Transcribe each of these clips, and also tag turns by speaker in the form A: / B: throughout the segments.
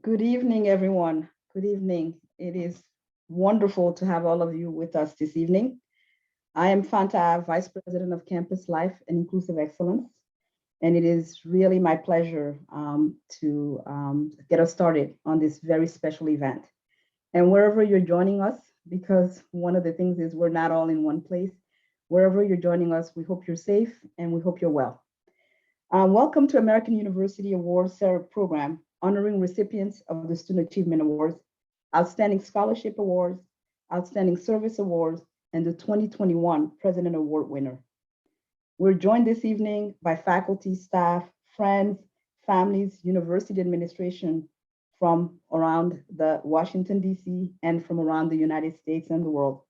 A: Good evening, everyone. Good evening. It is wonderful to have all of you with us this evening. I am Fanta, Vice President of Campus Life and Inclusive Excellence, and it is really my pleasure to get us started on this very special event. And wherever you're joining us, because one of the things is we're not all in one place, wherever you're joining us, we hope you're safe and we hope you're well. Welcome to American University Awards program, honoring recipients of the Student Achievement Awards, Outstanding Scholarship Awards, Outstanding Service Awards, and the 2021 President Award winner. We're joined this evening by faculty, staff, friends, families, university administration from around the Washington, D.C., and from around the United States and the world.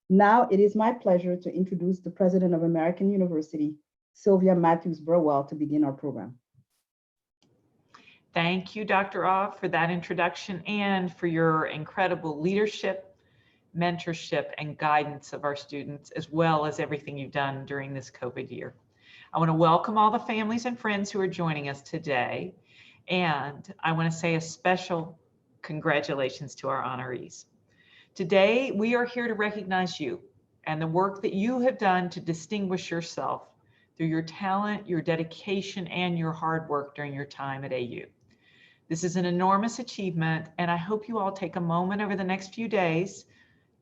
A: Now it is my pleasure to introduce the President of American University, Sylvia Matthews Burwell, to begin our program.
B: Thank you, Dr. Off, for that introduction and for your incredible leadership, mentorship, and guidance of our students, as well as everything you've done during this COVID year. I want to welcome all the families and friends who are joining us today, and I want to say a special congratulations to our honorees. Today, we are here to recognize you and the work that you have done to distinguish yourself through your talent, your dedication, and your hard work during your time at AU. This is an enormous achievement, and I hope you all take a moment over the next few days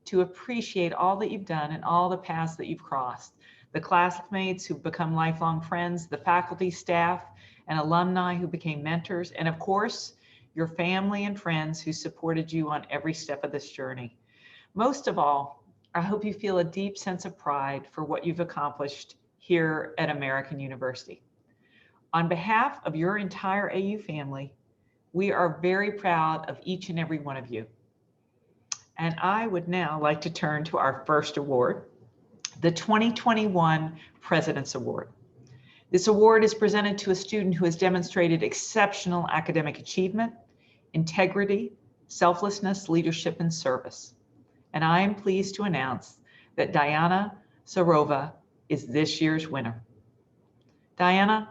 B: to appreciate all that you've done and all the paths that you've crossed. The classmates who've become lifelong friends, the faculty, staff, and alumni who became mentors, and of course, your family and friends who supported you on every step of this journey. Most of all, I hope you feel a deep sense of pride for what you've accomplished here at American University. On behalf of your entire AU family, we are very proud of each and every one of you. And I would now like to turn to our first award, the 2021 President's Award. This award is presented to a student who has demonstrated exceptional academic achievement, integrity, selflessness, leadership, and service. And I am pleased to announce that Dayana Sarova is this year's winner. Dayana,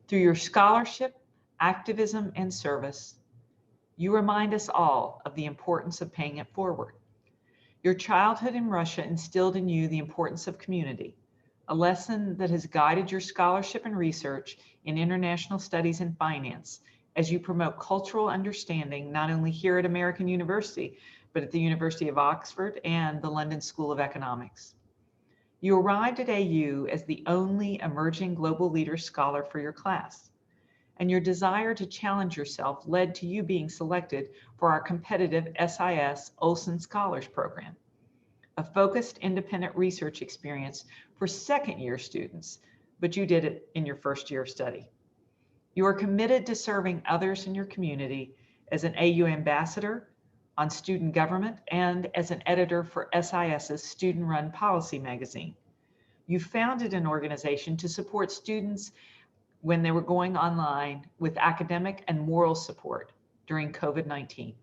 B: through your scholarship, activism, and service, you remind us all of the importance of paying it forward. Your childhood in Russia instilled in you the importance of community, a lesson that has guided your scholarship and research in international studies and finance as you promote cultural understanding not only here at American University, but at the University of Oxford and the London School of Economics. You arrived at AU as the only emerging global leader scholar for your class, and your desire to challenge yourself led to you being selected for our competitive SIS Olson Scholars Program, a focused independent research experience for second-year students, but you did it in your first year of study. You are committed to serving others in your community as an AU ambassador, on student government, and as an editor for SIS's student-run policy magazine. You founded an organization to support students when they were going online with academic and moral support during COVID-19.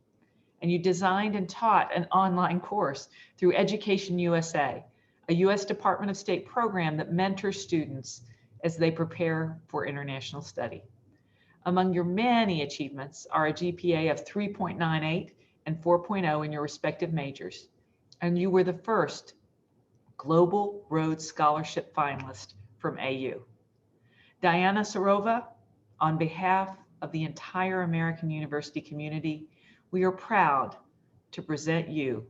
B: And you designed and taught an online course through Education USA, a US Department of State program that mentors students as they prepare for international study. Among your many achievements are a GPA of 3.98 and 4.0 in your respective majors, and you were the first Global Rhodes Scholarship finalist from AU. Dayana Sarova, on behalf of the entire American University community, we are proud to present you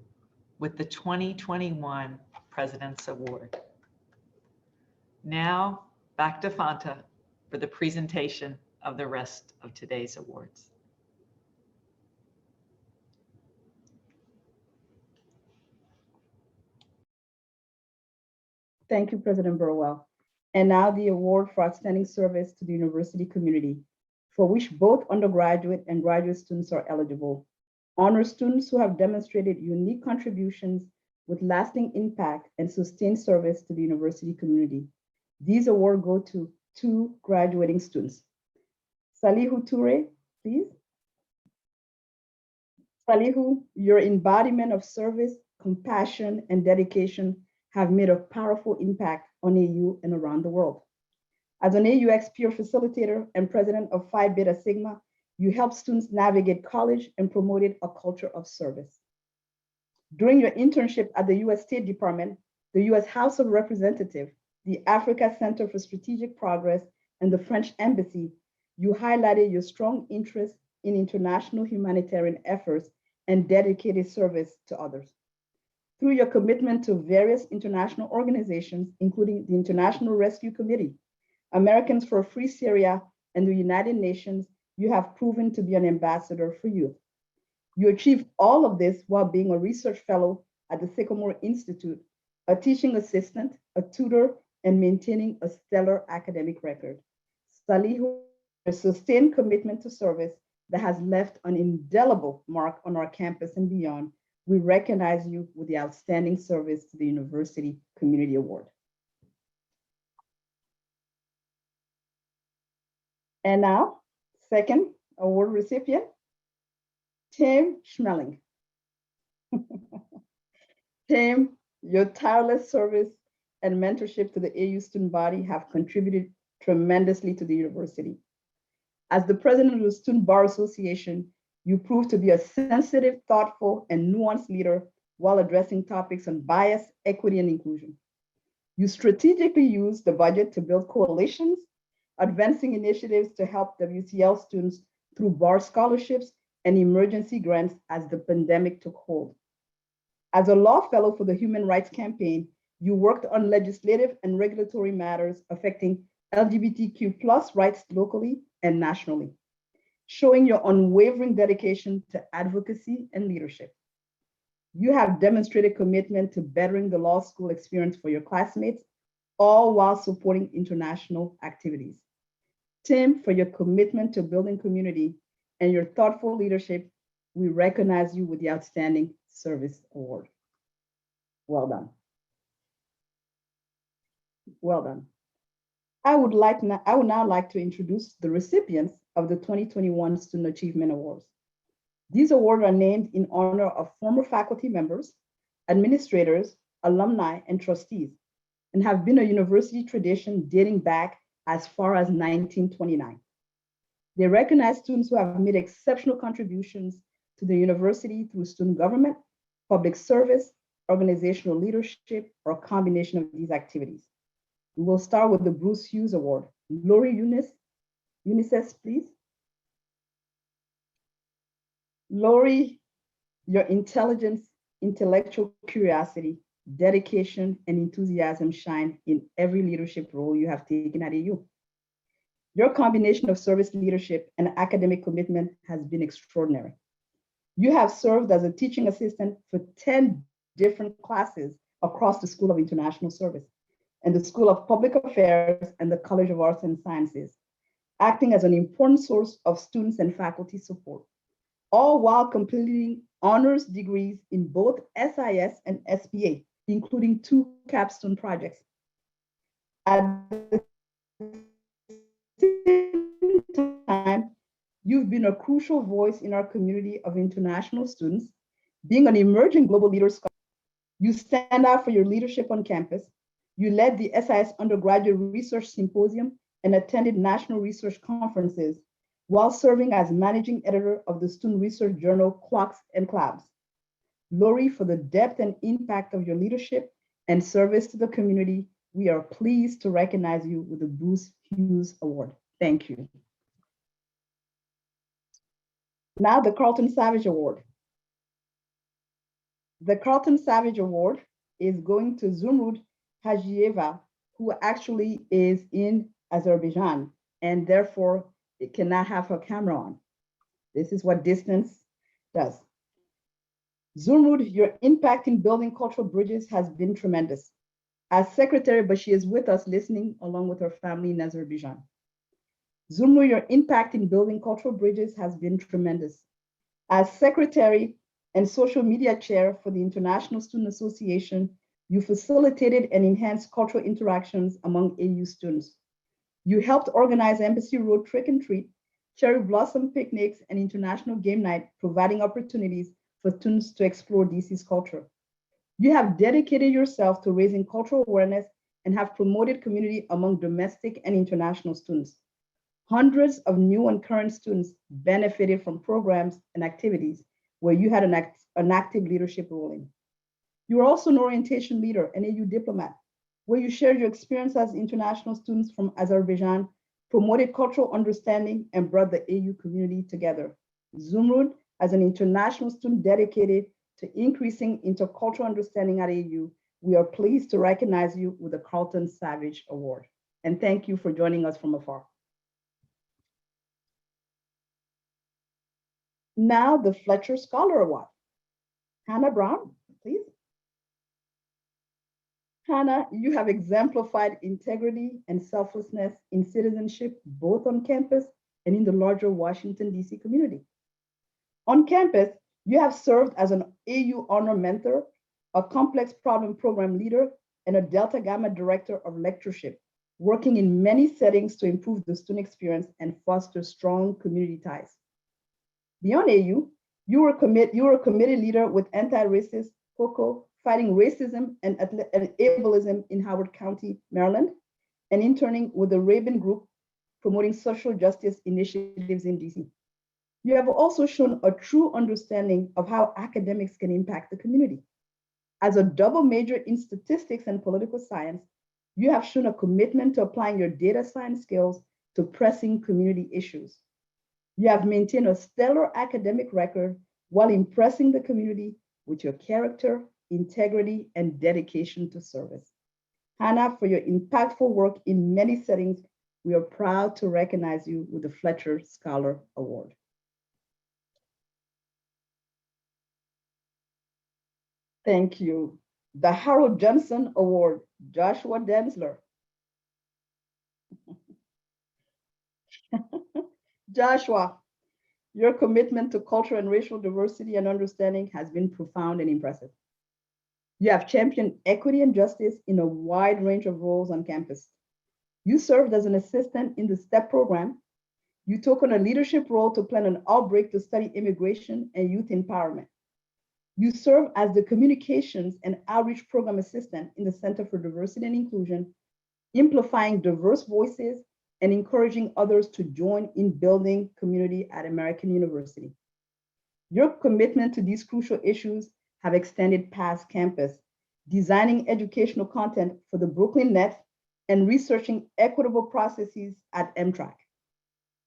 B: with the 2021 President's Award. Now, back to Fanta for the presentation of the rest of today's awards.
A: Thank you, President Burwell. And now the award for outstanding service to the university community, for which both undergraduate and graduate students are eligible. Honor students who have demonstrated unique contributions with lasting impact and sustained service to the university community. These awards go to 2 graduating students. Saliho Toure, please. Saliho, your embodiment of service, compassion, and dedication have made a powerful impact on AU and around the world. As an AUX peer facilitator and president of Phi Beta Sigma, You helped students navigate college and promoted a culture of service. During your internship at the US State Department, the US House of Representatives, the Africa Center for Strategic Progress, and the French Embassy, you highlighted your strong interest in international humanitarian efforts and dedicated service to others. Through your commitment to various international organizations, including the International Rescue Committee, Americans for a Free Syria, and the United Nations, you have proven to be an ambassador for youth. You achieved all of this while being a research fellow at the Sycamore Institute, a teaching assistant, a tutor, and maintaining a stellar academic record. Saliho, a sustained commitment to service that has left an indelible mark on our campus and beyond. We recognize you with the Outstanding Service to the University Community Award. And now, second award recipient, Tim Schmelling. Tim, your tireless service and mentorship to the AU student body have contributed tremendously to the university. As the president of the Student Bar Association, you proved to be a sensitive, thoughtful, and nuanced leader while addressing topics on bias, equity, and inclusion. You strategically used the budget to build coalitions, advancing initiatives to help WCL students through bar scholarships and emergency grants as the pandemic took hold. As a law fellow for the Human Rights Campaign, you worked on legislative and regulatory matters affecting LGBTQ+ rights locally and nationally, showing your unwavering dedication to advocacy and leadership. You have demonstrated commitment to bettering the law school experience for your classmates, all while supporting international activities. Tim, for your commitment to building community and your thoughtful leadership, we recognize you with the Outstanding Service Award. Well done. Well done. I would now like to introduce the recipients of the 2021 Student Achievement Awards. These awards are named in honor of former faculty members, administrators, alumni, and trustees, and have been a university tradition dating back as far as 1929. They recognize students who have made exceptional contributions to the university through student government, public service, organizational leadership, or a combination of these activities. We will start with the Bruce Hughes Award. Lori Younissess, please. Lori, your intelligence, intellectual curiosity, dedication, and enthusiasm shine in every leadership role you have taken at AU. Your combination of service leadership and academic commitment has been extraordinary. You have served as a teaching assistant for 10 different classes across the School of International Service and the School of Public Affairs and the College of Arts and Sciences, acting as an important source of students and faculty support, all while completing honors degrees in both SIS and SPA, including 2 capstone projects. At the same time, you've been a crucial voice in our community of international students, being an emerging global leader scholar. You stand out for your leadership on campus. You led the SIS Undergraduate Research Symposium and attended national research conferences while serving as managing editor of the student research journal Clocks and Clouds. Lori, for the depth and impact of your leadership and service to the community, we are pleased to recognize you with the Bruce Hughes Award. Thank you. Now the Carlton Savage Award. The Carlton Savage Award is going to Zumrud Hajiyeva, who actually is in Azerbaijan and therefore it cannot have her camera on. This is what distance does. Zumrud, your impact in building cultural bridges has been tremendous. As secretary, but she is with us listening along with her family in Azerbaijan. Zumrud, your impact in building cultural bridges has been tremendous. As secretary and social media chair for the International Student Association, you facilitated and enhanced cultural interactions among AU students. You helped organize Embassy Road Trick and Treat, cherry blossom picnics, and international game night, providing opportunities for students to explore DC's culture. You have dedicated yourself to raising cultural awareness and have promoted community among domestic and international students. Hundreds of new and current students benefited from programs and activities where you had an active leadership role in. You were also an orientation leader, an AU diplomat, where you shared your experience as international students from Azerbaijan, promoted cultural understanding, and brought the AU community together. Zumrud, as an international student dedicated to increasing intercultural understanding at AU, we are pleased to recognize you with the Carlton Savage Award. And thank you for joining us from afar. Now the Fletcher Scholar Award. Hannah Brown, please. Hannah, you have exemplified integrity and selflessness in citizenship, both on campus and in the larger Washington, D.C. community. On campus, you have served as an AU honor mentor, a complex problem program leader, and a Delta Gamma director of lectureship, working in many settings to improve the student experience and foster strong community ties. Beyond AU, you were a committee leader with anti-racist COCO, fighting racism and ableism in Howard County, Maryland, and interning with the Rabin Group, promoting social justice initiatives in DC. You have also shown a true understanding of how academics can impact the community. As a double major in statistics and political science, you have shown a commitment to applying your data science skills to pressing community issues. You have maintained a stellar academic record while impressing the community with your character, integrity, and dedication to service. Hannah, for your impactful work in many settings, we are proud to recognize you with the Fletcher Scholar Award. Thank you. The Harold Johnson Award, Joshua Dantzler. Joshua, your commitment to cultural and racial diversity and understanding has been profound and impressive. You have championed equity and justice in a wide range of roles on campus. You served as an assistant in the STEP program. You took on a leadership role to plan an outbreak to study immigration and youth empowerment. You serve as the communications and outreach program assistant in the Center for Diversity and Inclusion, amplifying diverse voices and encouraging others to join in building community at American University. Your commitment to these crucial issues have extended past campus, designing educational content for the Brooklyn Net and researching equitable processes at Amtrak.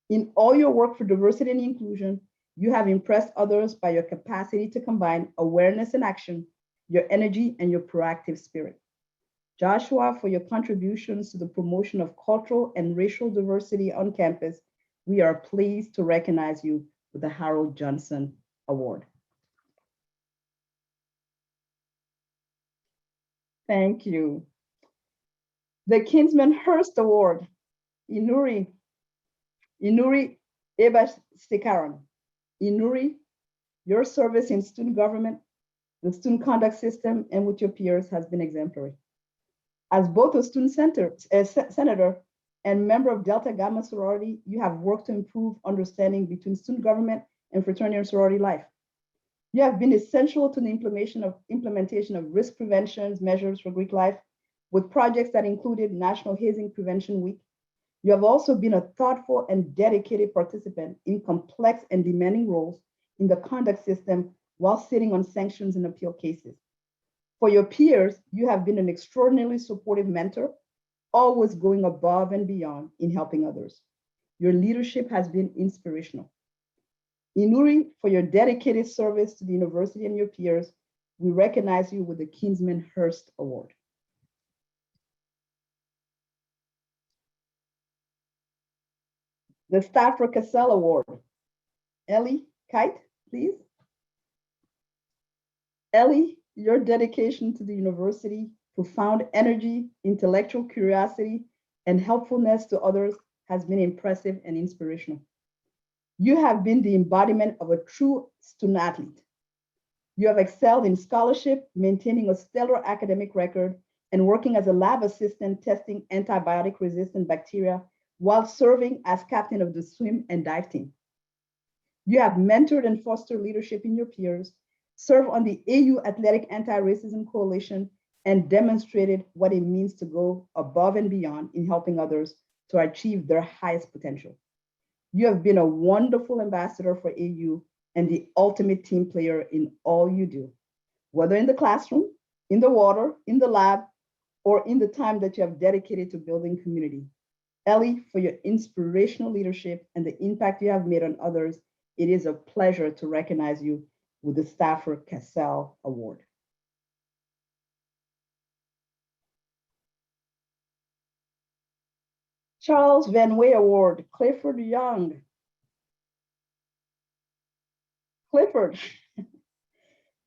A: In all your work for diversity and inclusion, you have impressed others by your capacity to combine awareness and action, your energy, and your proactive spirit. Joshua, for your contributions to the promotion of cultural and racial diversity on campus, we are pleased to recognize you with the Harold Johnson Award. Thank you. The Kinsman-Hurst Award, Inuri Abeysekara. Inuri, your service in student government, the student conduct system, and with your peers has been exemplary. As both a student senator and member of Delta Gamma sorority, you have worked to improve understanding between student government and fraternity and sorority life. You have been essential to the implementation of risk prevention measures for Greek life with projects that included National Hazing Prevention Week. You have also been a thoughtful and dedicated participant in complex and demanding roles in the conduct system while sitting on sanctions and appeal cases. For your peers, you have been an extraordinarily supportive mentor, always going above and beyond in helping others. Your leadership has been inspirational. Inuri, for your dedicated service to the university and your peers, we recognize you with the Kinsman-Hurst Award. The Staffor Cassell Award. Ellie, Kight, please. Ellie, your dedication to the university, profound energy, intellectual curiosity, and helpfulness to others has been impressive and inspirational. You have been the embodiment of a true student athlete. You have excelled in scholarship, maintaining a stellar academic record, and working as a lab assistant testing antibiotic-resistant bacteria while serving as captain of the swim and dive team. You have mentored and fostered leadership in your peers, served on the AU Athletic Anti-Racism Coalition, and demonstrated what it means to go above and beyond in helping others to achieve their highest potential. You have been a wonderful ambassador for AU and the ultimate team player in all you do, whether in the classroom, in the water, in the lab, or in the time that you have dedicated to building community. Ellie, for your inspirational leadership and the impact you have made on others, it is a pleasure to recognize you with the Staffor Cassell Award. Charles Van Way Award, Clifford Young. Clifford,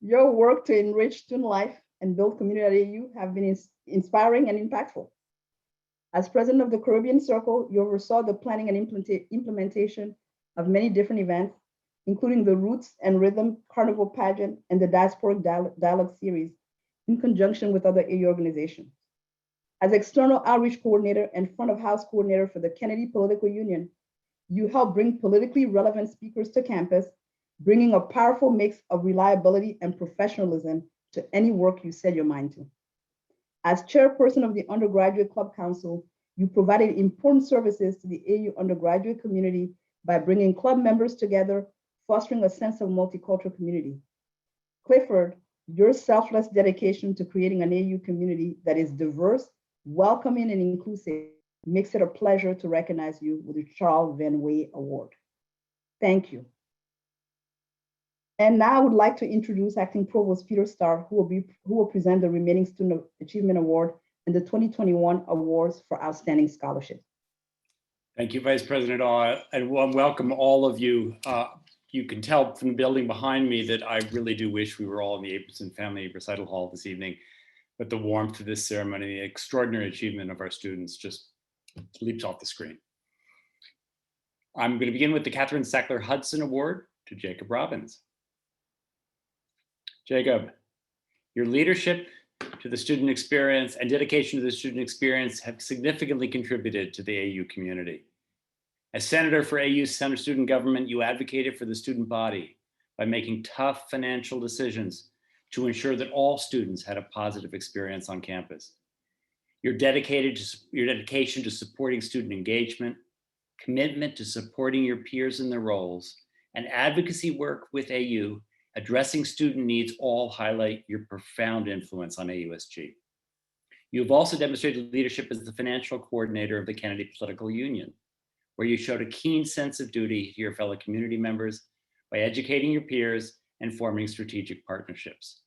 A: your work to enrich student life and build community at AU have been inspiring and impactful. As president of the Caribbean Circle, you oversaw the planning and implementation of many different events, including the Roots and Rhythm Carnival Pageant and the Diasporic Dialogue Series in conjunction with other AU organizations. As external outreach coordinator and front of house coordinator for the Kennedy Political Union, you help bring politically relevant speakers to campus, bringing a powerful mix of reliability and professionalism to any work you set your mind to. As chairperson of the Undergraduate Club Council, you provided important services to the AU undergraduate community by bringing club members together, fostering a sense of multicultural community. Clifford, your selfless dedication to creating an AU community that is diverse, welcoming, and inclusive makes it a pleasure to recognize you with the Charles Van Way Award. Thank you. And now I would like to introduce Acting Provost Peter Starr, who will present the remaining Student Achievement Award and the 2021 awards for outstanding scholarship.
C: Thank you, Vice President Awe, and welcome all of you. You can tell from the building behind me that I really do wish we were all in the Abeysekara Family Recital Hall this evening, but the warmth of this ceremony, the extraordinary achievement of our students just leaps off the screen. I'm going to begin with the Cathryn Seckler-Hudson Award to Jacob Robbins. Jacob, your leadership to the student experience and dedication to the student experience have significantly contributed to the AU community. As Senator for AU's Center Student Government, you advocated for the student body by making tough financial decisions to ensure that all students had a positive experience on campus. Your dedication to supporting student engagement, commitment to supporting your peers in their roles, and advocacy work with AU addressing student needs all highlight your profound influence on AUSG. You have also demonstrated leadership as the financial coordinator of the Kennedy Political Union, where you showed a keen sense of duty to your fellow community members by educating your peers and forming strategic partnerships.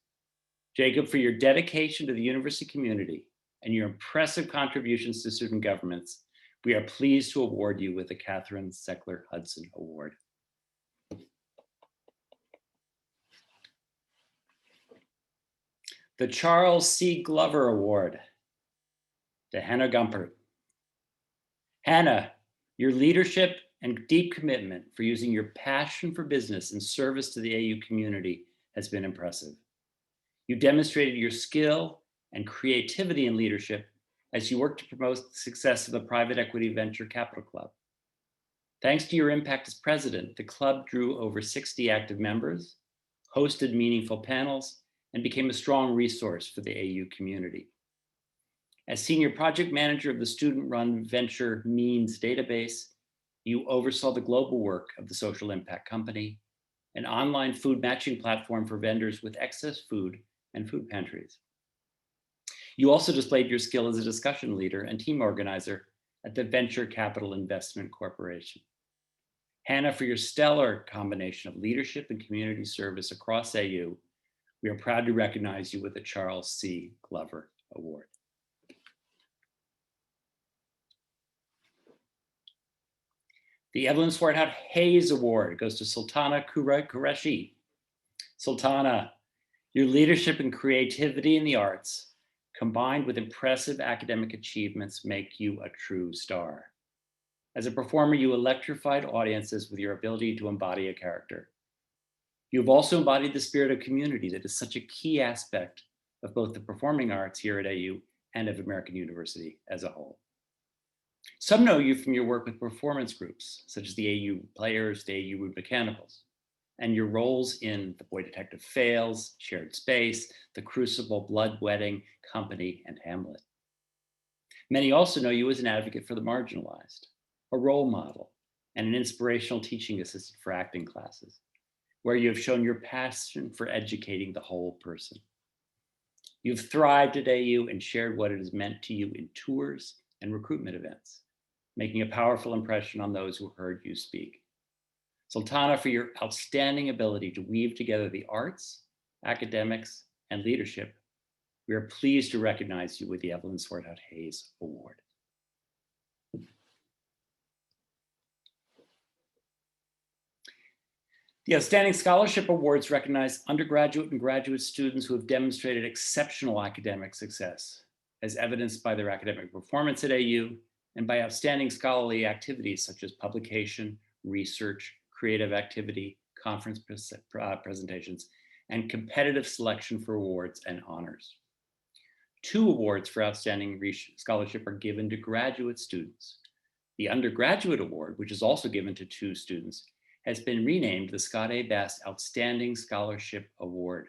C: Jacob, for your dedication to the university community and your impressive contributions to student governments, we are pleased to award you with the Cathryn Seckler-Hudson Award. The Charles C. Glover Award to Hannah Gumpert. Hannah, your leadership and deep commitment for using your passion for business in service to the AU community has been impressive. You demonstrated your skill and creativity in leadership as you work to promote the success of the Private Equity Venture Capital Club. Thanks to your impact as president, the club drew over 60 active members, hosted meaningful panels, and became a strong resource for the AU community. As senior project manager of the student-run venture Means database, you oversaw the global work of the Social Impact Company, an online food matching platform for vendors with excess food and food pantries. You also displayed your skill as a discussion leader and team organizer at the Venture Capital Investment Corporation. Hannah, for your stellar combination of leadership and community service across AU, we are proud to recognize you with the Charles C. Glover Award. The Evelyn Swarthout Hayes Award goes to Sultana Qureshi. Sultana, your leadership and creativity in the arts, combined with impressive academic achievements, make you a true star. As a performer, you electrified audiences with your ability to embody a character. You have also embodied the spirit of community that is such a key aspect of both the performing arts here at AU and of American University as a whole. Some know you from your work with performance groups, such as the AU Players, the AU Rude Mechanicals, and your roles in The Boy Detective Fails, Shared Space, The Crucible, Blood Wedding, Company, and Hamlet. Many also know you as an advocate for the marginalized, a role model, and an inspirational teaching assistant for acting classes, where you have shown your passion for educating the whole person. You've thrived at AU and shared what it has meant to you in tours and recruitment events, making a powerful impression on those who heard you speak. Sultana, for your outstanding ability to weave together the arts, academics, and leadership, we are pleased to recognize you with the Evelyn Swarthout Hayes Award. The Outstanding Scholarship Awards recognize undergraduate and graduate students who have demonstrated exceptional academic success, as evidenced by their academic performance at AU and by outstanding scholarly activities such as publication, research, creative activity, conference presentations, and competitive selection for awards and honors. 2 awards for outstanding scholarship are given to graduate students. The undergraduate award, which is also given to 2 students, has been renamed the Scott A. Bass Outstanding Scholarship Award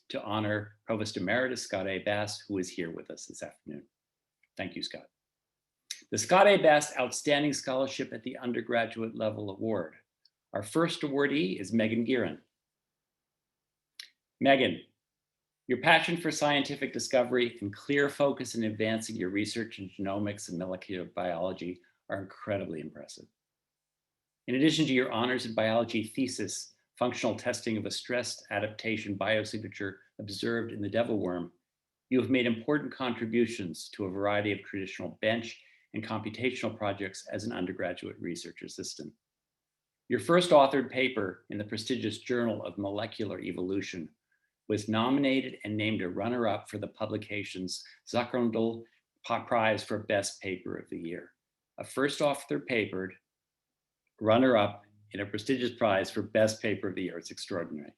C: to honor Provost Emeritus Scott A. Bass, who is here with us this afternoon. Thank you, Scott. The Scott A. Bass Outstanding Scholarship at the Undergraduate Level Award. Our first awardee is Megan Guerin. Megan, your passion for scientific discovery and clear focus in advancing your research in genomics and molecular biology are incredibly impressive. In addition to your honors in biology thesis, functional testing of a stress adaptation biosignature observed in the devil worm, you have made important contributions to a variety of traditional bench and computational projects as an undergraduate research assistant. Your first authored paper in the prestigious Journal of Molecular Evolution was nominated and named a runner-up for the publication's Zumrud Prize for Best Paper of the Year. A first authored paper, runner-up in a prestigious prize for Best Paper of the Year. It's extraordinary.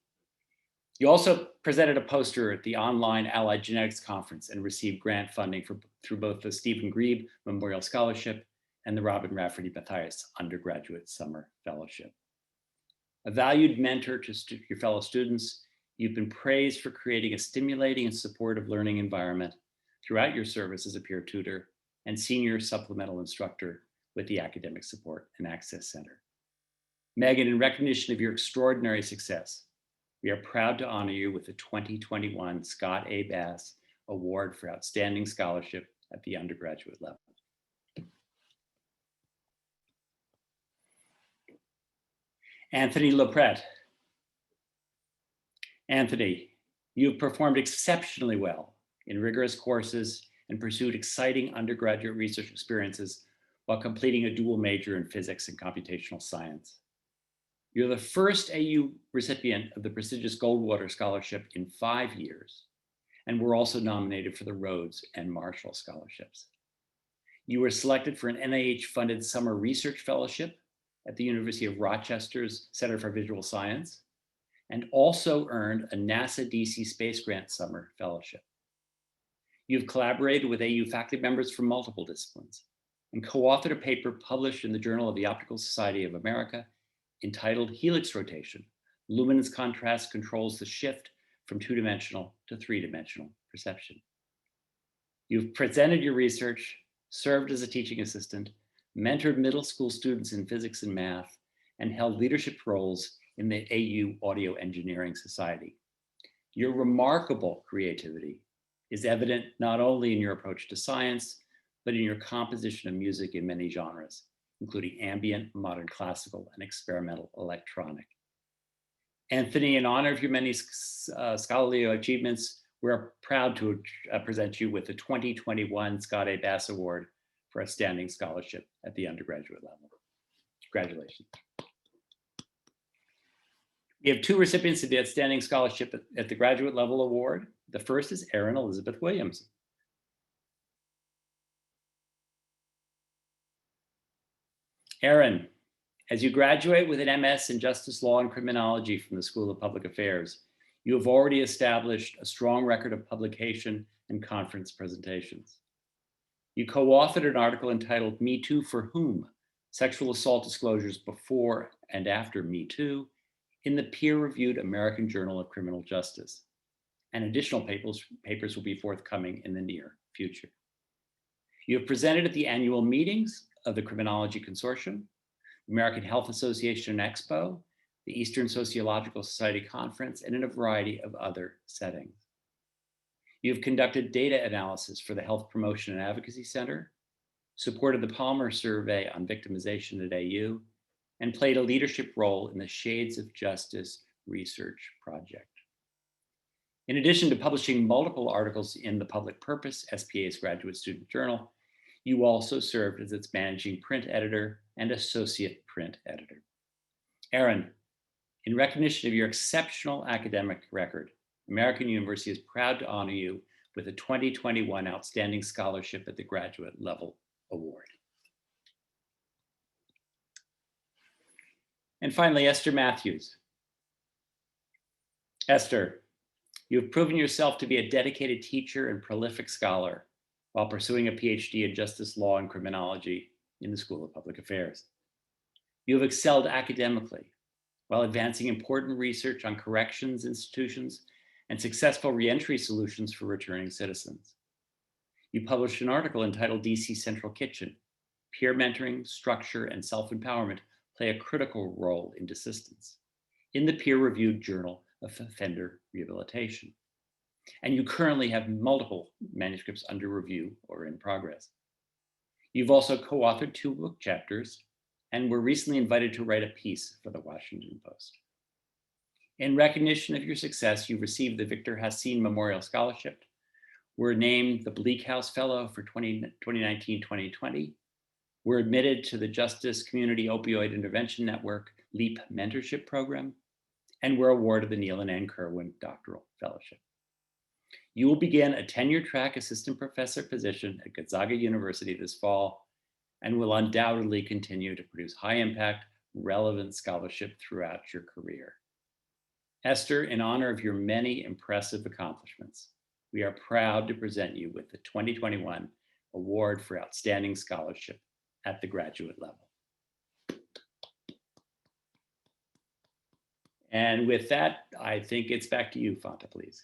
C: You also presented a poster at the online Allied Genetics Conference and received grant funding through both the Stephen Grebe Memorial Scholarship and the Robin Rafferty Mathias Undergraduate Summer Fellowship. A valued mentor to your fellow students, you've been praised for creating a stimulating and supportive learning environment throughout your service as a peer tutor and senior supplemental instructor with the Academic Support and Access Center. Megan, in recognition of your extraordinary success, we are proud to honor you with the 2021 Scott A. Bass Award for Outstanding Scholarship at the undergraduate level. Anthony Lopret. Anthony, you've performed exceptionally well in rigorous courses and pursued exciting undergraduate research experiences while completing a dual major in physics and computational science. You're the first AU recipient of the prestigious Goldwater Scholarship in 5 years, and were also nominated for the Rhodes and Marshall Scholarships. You were selected for an NIH-funded summer research fellowship at the University of Rochester's Center for Visual Science, and also earned a NASA DC Space Grant Summer Fellowship. You've collaborated with AU faculty members from multiple disciplines and co-authored a paper published in the Journal of the Optical Society of America entitled Helix Rotation, Luminance Contrast Controls the Shift from 2-dimensional to 3-dimensional perception. You've presented your research, served as a teaching assistant, mentored middle school students in physics and math, and held leadership roles in the AU Audio Engineering Society. Your remarkable creativity is evident not only in your approach to science, but in your composition of music in many genres, including ambient, modern classical, and experimental electronic. Anthony, in honor of your many scholarly achievements, we're proud to present you with the 2021 Scott A. Bass Award for Outstanding Scholarship at the undergraduate level. Congratulations. We have 2 recipients of the Outstanding Scholarship at the Graduate Level Award. The first is Erin Elizabeth Williams. Erin, as you graduate with an MS in Justice Law and Criminology from the School of Public Affairs, you have already established a strong record of publication and conference presentations. You co-authored an article entitled Me Too for Whom? Sexual Assault Disclosures Before and After Me Too in the peer-reviewed American Journal of Criminal Justice. And additional papers will be forthcoming in the near future. You have presented at the annual meetings of the Criminology Consortium, the American Health Association Expo, the Eastern Sociological Society Conference, and in a variety of other settings. You have conducted data analysis for the Health Promotion and Advocacy Center, supported the Palmer Survey on Victimization at AU, and played a leadership role in the Shades of Justice research project. In addition to publishing multiple articles in the Public Purpose, SPA's graduate student journal, you also served as its managing print editor and associate print editor. Erin, in recognition of your exceptional academic record, American University is proud to honor you with a 2021 Outstanding Scholarship at the Graduate Level Award. And finally, Esther Matthews. Esther, you have proven yourself to be a dedicated teacher and prolific scholar while pursuing a PhD in justice law and criminology in the School of Public Affairs. You have excelled academically while advancing important research on corrections institutions and successful reentry solutions for returning citizens. You published an article entitled DC Central Kitchen, Peer Mentoring, Structure, and Self-Empowerment Play a Critical Role in Desistance, in the peer-reviewed Journal of Offender Rehabilitation. And you currently have multiple manuscripts under review or in progress. You've also co-authored 2 book chapters and were recently invited to write a piece for the Washington Post. In recognition of your success, you received the Victor Hassin Memorial Scholarship, were named the Bleak House Fellow for 2019-2020, were admitted to the Justice Community Opioid Intervention Network LEAP Mentorship Program, and were awarded the Neil and Ann Kerwin Doctoral Fellowship. You will begin a tenure-track assistant professor position at Gonzaga University this fall, and will undoubtedly continue to produce high-impact, relevant scholarship throughout your career. Esther, in honor of your many impressive accomplishments, we are proud to present you with the 2021 Award for Outstanding Scholarship at the graduate level. And with that, I think it's back to you, Fanta, please.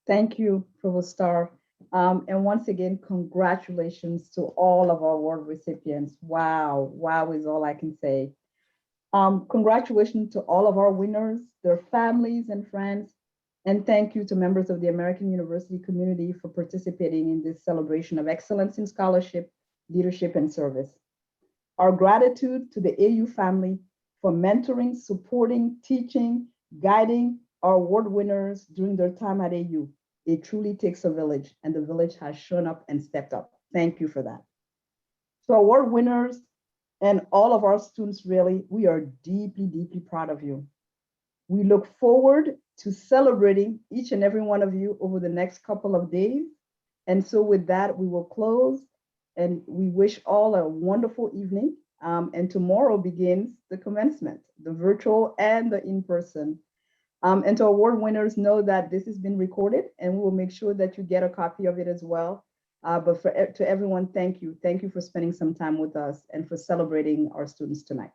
A: Thank you, Provost Starr. And once again, congratulations to all of our award recipients. Wow, wow is all I can say. Congratulations to all of our winners, their families and friends, and thank you to members of the American University community for participating in this celebration of excellence in scholarship, leadership, and service. Our gratitude to the AU family for mentoring, supporting, teaching, guiding our award winners during their time at AU. It truly takes a village, and the village has shown up and stepped up. Thank you for that. So award winners and all of our students, really, we are deeply, deeply proud of you. We look forward to celebrating each and every one of you over the next couple of days. And so with that, we will close, and we wish all a wonderful evening. And tomorrow begins the commencement, the virtual and the in-person. And to award winners, know that this has been recorded, and we will make sure that you get a copy of it as well. But to everyone, thank you. Thank you for spending some time with us and for celebrating our students tonight.